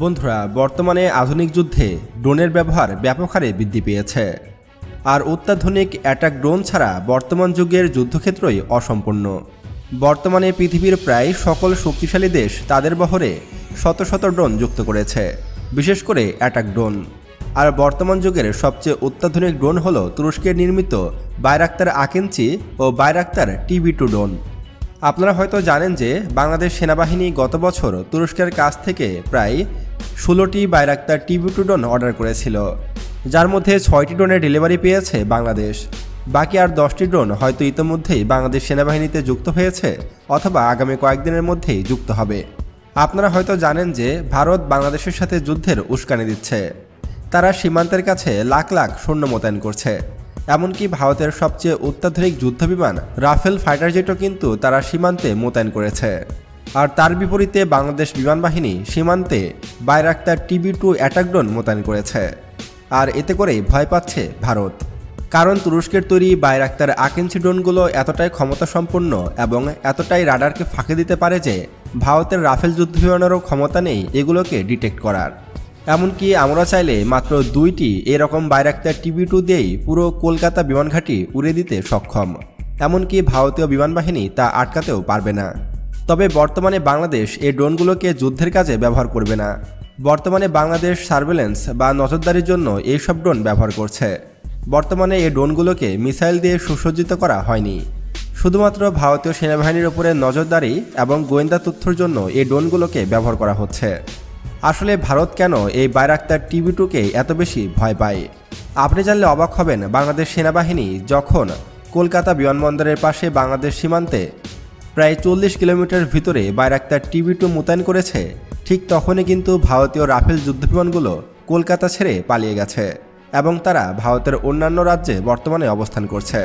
বন্ধুরা, বর্তমানে আধুনিক যুদ্ধে ড্রোনের ব্যবহার ব্যাপক হারে বৃদ্ধি পেয়েছে। আর অত্যাধুনিক অ্যাটাক ড্রোন ছাড়া বর্তমান যুগের যুদ্ধক্ষেত্রই অসম্পূর্ণ। বর্তমানে পৃথিবীর প্রায় সকল শক্তিশালী দেশ তাদের বহরে শত শত ড্রোন যুক্ত করেছে, বিশেষ করে অ্যাটাক ড্রোন। আর বর্তমান যুগের সবচেয়ে অত্যাধুনিক ড্রোন হল তুরস্কের নির্মিত বাইরাক্তার আকিঞ্চি ও বাইরাক্তার TB2 ড্রোন। আপনারা হয়তো জানেন যে বাংলাদেশ সেনাবাহিনী গত বছর তুরস্কের কাছ থেকে প্রায় 16টি বাইরাক্তার TB2 ড্রোন অর্ডার করেছিল, যার মধ্যে 6টি ড্রোনের ডেলিভারি পেয়েছে বাংলাদেশ। বাকি আর 10টি ড্রোন হয়তো ইতিমধ্যেই বাংলাদেশ সেনাবাহিনীতে যুক্ত হয়েছে অথবা আগামী কয়েকদিনের মধ্যেই যুক্ত হবে। আপনারা হয়তো জানেন যে ভারত বাংলাদেশের সাথে যুদ্ধের উস্কানি দিচ্ছে। তারা সীমান্তের কাছে লাখ লাখ সৈন্য মোতায়েন করছে। এমনকি ভারতের সবচেয়ে অত্যাধুনিক যুদ্ধবিমান রাফেল ফাইটার জেটও কিন্তু তারা সীমান্তে মোতায়েন করেছে। আর তার বিপরীতে বাংলাদেশ বিমান বাহিনী সীমান্তে বাইরাক্তার TB2 অ্যাটাক ড্রোন মোতায়েন করেছে। আর এতে করেই ভয় পাচ্ছে ভারত, কারণ তুরস্কের তৈরি বাইরাক্তার আকিঞ্চি ড্রোনগুলো এতটাই ক্ষমতাসম্পন্ন এবং এতটাই রাডারকে ফাঁকি দিতে পারে যে ভারতের রাফেল যুদ্ধবিমানেরও ক্ষমতা নেই এগুলোকে ডিটেক্ট করার। এমনকি আমরা চাইলে মাত্র 2টি এরকম বাইরাক্তার TB2 দিয়েই পুরো কলকাতা বিমানঘাঁটি উড়িয়ে দিতে সক্ষম। এমনকি ভারতীয় বিমান বাহিনী তা আটকাতেও পারবে না। তবে বর্তমানে বাংলাদেশ এই ড্রোনগুলোকে যুদ্ধের কাজে ব্যবহার করবে না। বর্তমানে বাংলাদেশ সার্ভেলেন্স বা নজরদারির জন্য এইসব ড্রোন ব্যবহার করছে। বর্তমানে এই ড্রোনগুলোকে মিসাইল দিয়ে সুসজ্জিত করা হয়নি। শুধুমাত্র ভারতীয় সেনাবাহিনীর উপরে নজরদারি এবং গোয়েন্দা তথ্যের জন্য এই ড্রোনগুলোকে ব্যবহার করা হচ্ছে। আসলে ভারত কেন এই বাইরাক্তার TB2কে এত বেশি ভয় পায়? আপনি জানলে অবাক হবেন। বাংলাদেশ সেনাবাহিনী যখন কলকাতা বিমানবন্দরের পাশে বাংলাদেশ সীমান্তে প্রায় 40 কিলোমিটার ভিতরে বাইরাক্তার TB2 মোতায়েন করেছে, ঠিক তখনই কিন্তু ভারতীয় রাফেল যুদ্ধবিমানগুলো কলকাতা ছেড়ে পালিয়ে গেছে এবং তারা ভারতের অন্যান্য রাজ্যে বর্তমানে অবস্থান করছে।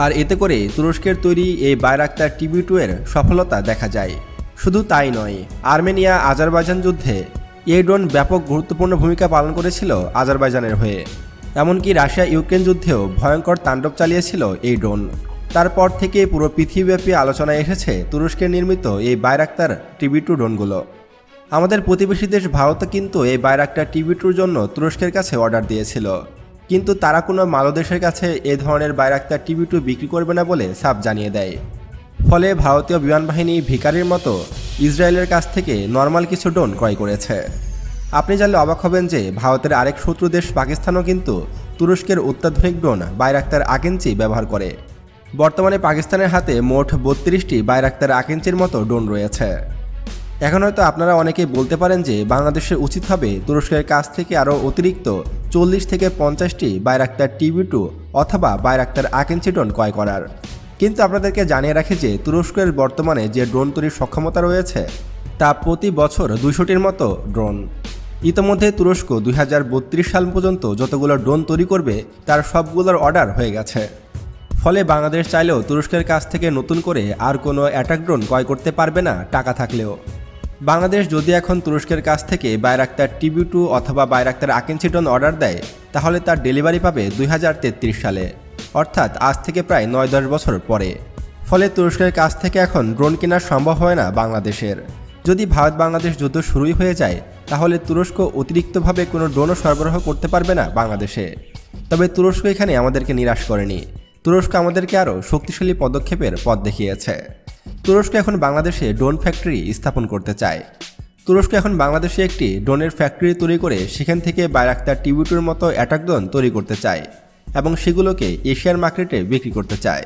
আর এতে করে তুরস্কের তৈরি এই বাইরাক্তার TB2 এর সফলতা দেখা যায়। শুধু তাই নয়, আর্মেনিয়া আজারবাইজান যুদ্ধে এই ড্রোন ব্যাপক গুরুত্বপূর্ণ ভূমিকা পালন করেছিল আজারবাইজানের হয়ে। এমনকি রাশিয়া ইউক্রেন যুদ্ধেও ভয়ঙ্কর তাণ্ডব চালিয়েছিল এই ড্রোন। তারপর থেকে পুরো পৃথিবীব্যাপী আলোচনায় এসেছে তুরস্কের নির্মিত এই বাইরাক্তার TB2 ড্রোনগুলো। আমাদের প্রতিবেশী দেশ ভারত কিন্তু এই বাইরাক্তার TB2-র জন্য তুরস্কের কাছে অর্ডার দিয়েছিল, কিন্তু তারা কোনো মালদেশের কাছে এ ধরনের বাইরাক্তার TB2 বিক্রি করবে না বলে সাফ জানিয়ে দেয়। ফলে ভারতীয় বিমান বাহিনী ভিখারির মতো ইসরায়েলের কাছ থেকে নর্মাল কিছু ড্রোন ক্রয় করেছে। আপনি জানলে অবাক হবেন যে ভারতের আরেক শত্রু দেশ পাকিস্তানও কিন্তু তুরস্কের অত্যাধুনিক ড্রোন বাইরাক্তার আকিঞ্চি ব্যবহার করে। বর্তমানে পাকিস্তানের হাতে মোট 32টি বাইরাক্তার আকিঞ্চির মতো ড্রোন রয়েছে। এখন হয়তো আপনারা অনেকেই বলতে পারেন যে বাংলাদেশের উচিত হবে তুরস্কের কাছ থেকে আরও অতিরিক্ত 40 থেকে 50টি বাইরাক্তার TB2 অথবা বাইরাক্তার আকিঞ্চি ড্রোন ক্রয় করার। কিন্তু আপনাদেরকে জানিয়ে রাখি যে তুরস্কের বর্তমানে যে ড্রোন তৈরির সক্ষমতা রয়েছে তা প্রতি বছর 200টির মতো ড্রোন। ইতোমধ্যে তুরস্ক 2032 সাল পর্যন্ত যতগুলো ড্রোন তৈরি করবে তার সবগুলোর অর্ডার হয়ে গেছে। ফলে বাংলাদেশ চাইলেও তুরস্কের কাছ থেকে নতুন করে আর কোনো অ্যাটাক ড্রোন ক্রয় করতে পারবে না টাকা থাকলেও। বাংলাদেশ যদি এখন তুরস্কের কাছ থেকে বাইরাক্তার TB2 অথবা বাইরাক্তার আকিঞ্চি ড্রোন অর্ডার দেয়, তাহলে তার ডেলিভারি পাবে 2033 সালে, অর্থাৎ আজ থেকে প্রায় 9-10 বছর পরে। ফলে তুরস্কের কাছ থেকে এখন ড্রোন কেনা সম্ভব হয় না বাংলাদেশের। যদি ভারত বাংলাদেশ যুদ্ধ শুরুই হয়ে যায়, তাহলে তুরস্ক অতিরিক্তভাবে কোনো ড্রোনও সরবরাহ করতে পারবে না বাংলাদেশে। তবে তুরস্ক এখানে আমাদেরকে নিরাশ করেনি। তুরস্ক আমাদেরকে আরও শক্তিশালী পদক্ষেপের পথ দেখিয়েছে। তুরস্ক এখন বাংলাদেশে ড্রোন ফ্যাক্টরি স্থাপন করতে চায়। তুরস্ক এখন বাংলাদেশে একটি ড্রোনের ফ্যাক্টরি তৈরি করে সেখান থেকে বাইরাক্তার TB2-র মতো অ্যাটাক ড্রোন তৈরি করতে চায় এবং সেগুলোকে এশিয়ার মার্কেটে বিক্রি করতে চায়।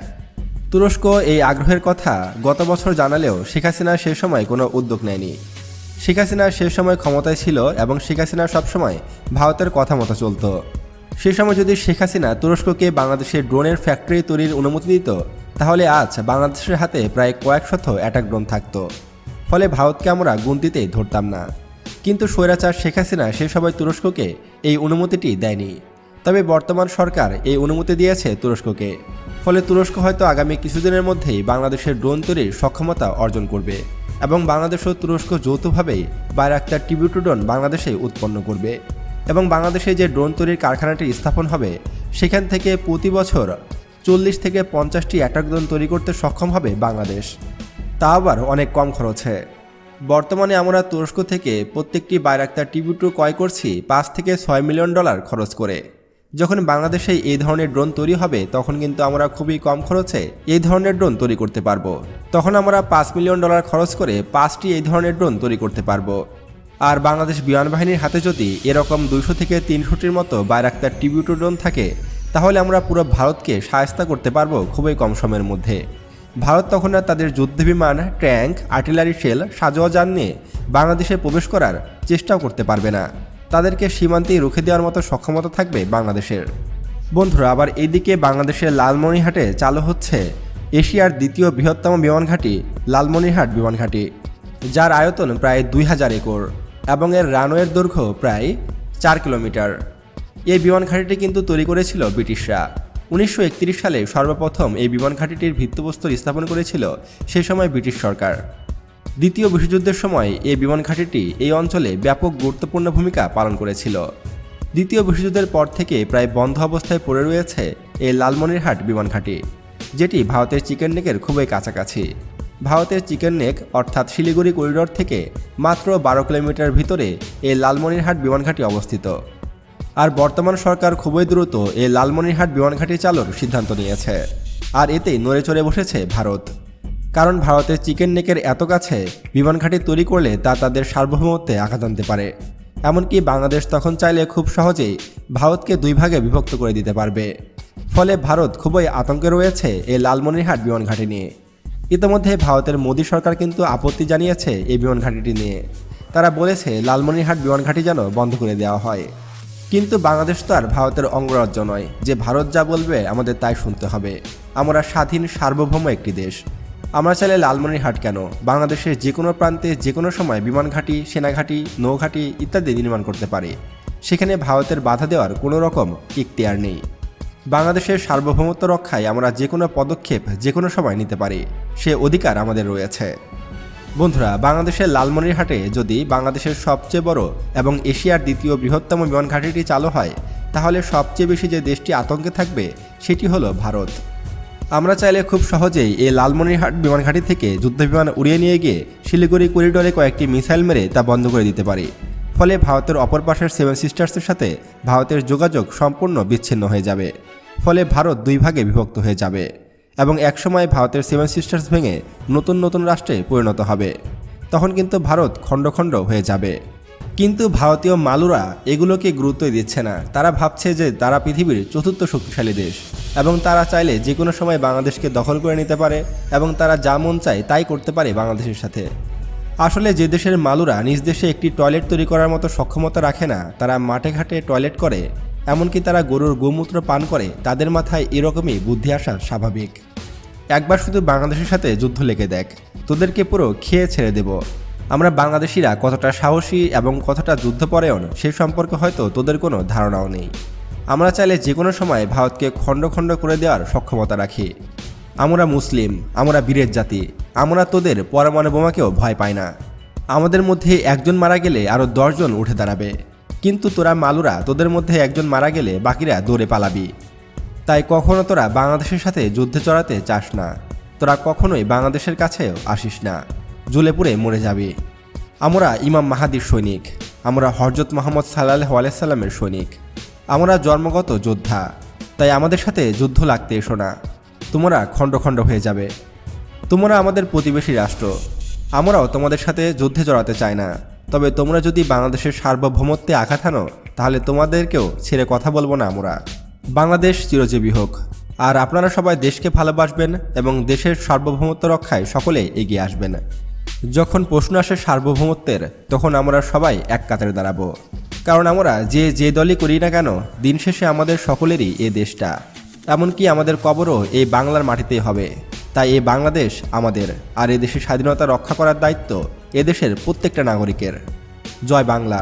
তুরস্ক এই আগ্রহের কথা গত বছর জানালেও শেখ হাসিনা সে সময় কোনো উদ্যোগ নেয়নি। শেখ হাসিনা সে সময় ক্ষমতায় ছিল এবং শেখ হাসিনা সবসময় ভারতের কথা মতো চলত। সে সময় যদি শেখ হাসিনা তুরস্ককে বাংলাদেশের ড্রোনের ফ্যাক্টরি তৈরির অনুমতি দিত, তাহলে আজ বাংলাদেশের হাতে প্রায় কয়েক শত অ্যাটাক ড্রোন থাকত। ফলে ভারতকে আমরা গুনতিতেই ধরতাম না। কিন্তু স্বৈরাচার শেখ হাসিনা সে সময় তুরস্ককে এই অনুমতিটি দেয়নি। তবে বর্তমান সরকার এই অনুমতি দিয়েছে তুরস্ককে। ফলে তুরস্ক হয়তো আগামী কিছুদিনের মধ্যেই বাংলাদেশের ড্রোন তৈরির সক্ষমতা অর্জন করবে এবং বাংলাদেশ ও তুরস্ক যৌথভাবেই বাইরাক্তার TB2 ড্রোন বাংলাদেশে উৎপন্ন করবে। এবং বাংলাদেশে যে ড্রোন তৈরির কারখানাটি স্থাপন হবে, সেখান থেকে প্রতি বছর 40 থেকে 50টি অ্যাটাক ড্রোন তৈরি করতে সক্ষম হবে বাংলাদেশ, তা আবার অনেক কম খরচে। বর্তমানে আমরা তুরস্ক থেকে প্রত্যেকটি বাইরাক্তার TB2 ক্রয় করছি $5 থেকে $6 মিলিয়ন খরচ করে। যখন বাংলাদেশে এই ধরনের ড্রোন তৈরি হবে তখন কিন্তু আমরা খুবই কম খরচে এই ধরনের ড্রোন তৈরি করতে পারবো। তখন আমরা $5 মিলিয়ন খরচ করে 5টি এই ধরনের ড্রোন তৈরি করতে পারবো। আর বাংলাদেশ বিমান বাহিনীর হাতে যদি এরকম 200 থেকে 300টির মতো বাইরাক্তার TB2 ড্রোন থাকে তাহলে আমরা পুরো ভারতকে শায়েস্তা করতে পারবো খুবই কম সময়ের মধ্যে। ভারত তখন আর তাদের যুদ্ধবিমান, ট্যাঙ্ক, আর্টিলারি শেল, সাজোয়া যান নিয়ে বাংলাদেশে প্রবেশ করার চেষ্টাও করতে পারবে না। তাদেরকে সীমান্তেই রুখে দেওয়ার মতো সক্ষমতা থাকবে বাংলাদেশের। বন্ধুরা, আবার এইদিকে বাংলাদেশের লালমনিরহাটে চালু হচ্ছে এশিয়ার দ্বিতীয় বৃহত্তম বিমান ঘাঁটি লালমনিরহাট বিমান ঘাঁটি, যার আয়তন প্রায় 2000 একর এবং এর রানওয়ের দৈর্ঘ্য প্রায় 4 কিলোমিটার। এই বিমান ঘাঁটিটি কিন্তু তৈরি করেছিল ব্রিটিশরা। 1931 সালে সর্বপ্রথম এই বিমান ঘাঁটিটির ভিত্তিপ্রস্তর স্থাপন করেছিল সেই সময় ব্রিটিশ সরকার। দ্বিতীয় বিশ্বযুদ্ধের সময় এই বিমান ঘাঁটিটি এই অঞ্চলে ব্যাপক গুরুত্বপূর্ণ ভূমিকা পালন করেছিল। দ্বিতীয় বিশ্বযুদ্ধের পর থেকে প্রায় বন্ধ অবস্থায় পড়ে রয়েছে এই লালমনিরহাট বিমান ঘাঁটি, যেটি ভারতের চিকেন নেকের খুবই কাছাকাছি। ভারতের চিকেন নেক অর্থাৎ শিলিগুড়ি করিডোর থেকে মাত্র 12 কিলোমিটার ভিতরে এই লালমনিরহাট বিমান ঘাঁটি অবস্থিত। আর বর্তমান সরকার খুবই দ্রুত এই লালমনিরহাট বিমান ঘাঁটি চালুর সিদ্ধান্ত নিয়েছে। আর এতেই নড়ে চড়ে বসেছে ভারত, কারণ ভারতের চিকেন নেকের এত কাছে বিমান ঘাঁটি তৈরি করলে তা তাদের সার্বভৌমত্বে আঘাত আনতে পারে। এমনকি বাংলাদেশ তখন চাইলে খুব সহজেই ভারতকে 2 ভাগে বিভক্ত করে দিতে পারবে। ফলে ভারত খুবই আতঙ্কে রয়েছে এই লালমনিরহাট বিমান ঘাঁটি নিয়ে। ইতিমধ্যে ভারতের মোদী সরকার কিন্তু আপত্তি জানিয়েছে এই বিমান ঘাঁটিটি নিয়ে। তারা বলেছে লালমনিরহাট বিমান ঘাঁটি যেন বন্ধ করে দেওয়া হয়। কিন্তু বাংলাদেশ তো আর ভারতের অঙ্গরাজ্য নয় যে ভারত যা বলবে আমাদের তাই শুনতে হবে। আমরা স্বাধীন সার্বভৌম একটি দেশ। আমরা চাইলে লালমনিরহাট কেন বাংলাদেশের যে কোনো প্রান্তে যে কোনো সময় বিমান ঘাঁটি, সেনাঘাঁটি, নৌঘাঁটি ইত্যাদি নির্মাণ করতে পারি। সেখানে ভারতের বাধা দেওয়ার কোনো রকম ইখতিয়ার নেই। বাংলাদেশের সার্বভৌমত্ব রক্ষায় আমরা যে কোনো পদক্ষেপ যে কোনো সময় নিতে পারি, সে অধিকার আমাদের রয়েছে। বন্ধুরা, বাংলাদেশের লালমনিরহাটে যদি বাংলাদেশের সবচেয়ে বড় এবং এশিয়ার দ্বিতীয় বৃহত্তম বিমান ঘাঁটিটি চালু হয় তাহলে সবচেয়ে বেশি যে দেশটি আতঙ্কে থাকবে সেটি হলো ভারত। আমরা চাইলে খুব সহজেই এই লালমনিরহাট বিমান ঘাঁটি থেকে যুদ্ধবিমান উড়িয়ে নিয়ে গিয়ে শিলিগুড়ি করিডোরে কয়েকটি মিসাইল মেরে তা বন্ধ করে দিতে পারি। ফলে ভারতের অপর পাশের 7 সিস্টার্সের সাথে ভারতের যোগাযোগ সম্পূর্ণ বিচ্ছিন্ন হয়ে যাবে। ফলে ভারত 2 ভাগে বিভক্ত হয়ে যাবে এবং একসময় ভারতের 7 সিস্টার্স ভেঙে নতুন নতুন রাষ্ট্রে পরিণত হবে। তখন কিন্তু ভারত খণ্ড খণ্ড হয়ে যাবে। কিন্তু ভারতীয় মালুরা এগুলোকে গুরুত্বই দিচ্ছে না। তারা ভাবছে যে তারা পৃথিবীর 4র্থ শক্তিশালী দেশ এবং তারা চাইলে যে কোনো সময় বাংলাদেশকে দখল করে নিতে পারে এবং তারা যা মন চায় তাই করতে পারে বাংলাদেশের সাথে। আসলে যে দেশের মালুরা নিজ দেশে একটি টয়লেট তৈরি করার মতো সক্ষমতা রাখে না, তারা মাঠে ঘাটে টয়লেট করে, এমনকি তারা গরুর গোমূত্র পান করে, তাদের মাথায় এরকমই বুদ্ধি আসা স্বাভাবিক। একবার শুধু বাংলাদেশের সাথে যুদ্ধ লেগে দেখ, তোদেরকে পুরো খেয়ে ছেড়ে দেব। আমরা বাংলাদেশিরা কতটা সাহসী এবং কতটা যুদ্ধপরায়ণ সে সম্পর্কে হয়তো তোদের কোনো ধারণাও নেই। আমরা চাইলে যে কোনো সময় ভারতকে খণ্ড খণ্ড করে দেওয়ার সক্ষমতা রাখি। আমরা মুসলিম, আমরা বীরের জাতি, আমরা তোদের পরমাণু বোমাকেও ভয় পাই না। আমাদের মধ্যে একজন মারা গেলে আরও 10 জন উঠে দাঁড়াবে। কিন্তু তোরা মালুরা, তোদের মধ্যে একজন মারা গেলে বাকিরা দৌড়ে পালাবি। তাই কখনো তোরা বাংলাদেশের সাথে যুদ্ধে চড়াতে চাস না। তোরা কখনোই বাংলাদেশের কাছেও আসিস না, জ্বলে পুড়ে মরে যাবি। আমরা ইমাম মাহাদির সৈনিক, আমরা হযরত মুহাম্মদ সাল্লাল্লাহু আলাইহি সাল্লামের সৈনিক, আমরা জন্মগত যোদ্ধা। তাই আমাদের সাথে যুদ্ধ লাগতে এসো না, তোমরা খণ্ড খণ্ড হয়ে যাবে। তোমরা আমাদের প্রতিবেশী রাষ্ট্র, আমরাও তোমাদের সাথে যুদ্ধে জড়াতে চাই না। তবে তোমরা যদি বাংলাদেশের সার্বভৌমত্বে আঘাত হানো তাহলে তোমাদেরকেও ছেড়ে কথা বলবো না আমরা। বাংলাদেশ চিরজীবী হোক। আর আপনারা সবাই দেশকে ভালোবাসবেন এবং দেশের সার্বভৌমত্ব রক্ষায় সকলে এগিয়ে আসবেন। যখন প্রশ্ন আসে সার্বভৌমত্বের, তখন আমরা সবাই এক কাতারে দাঁড়াবো। কারণ আমরা যে দলই করি না কেন, দিন শেষে আমাদের সকলেরই এ দেশটা, এমনকি আমাদের কবরও এই বাংলার মাটিতেই হবে। তাই এই বাংলাদেশ আমাদের, আর এদেশের স্বাধীনতা রক্ষা করার দায়িত্ব এদেশের প্রত্যেকটা নাগরিকের। জয় বাংলা।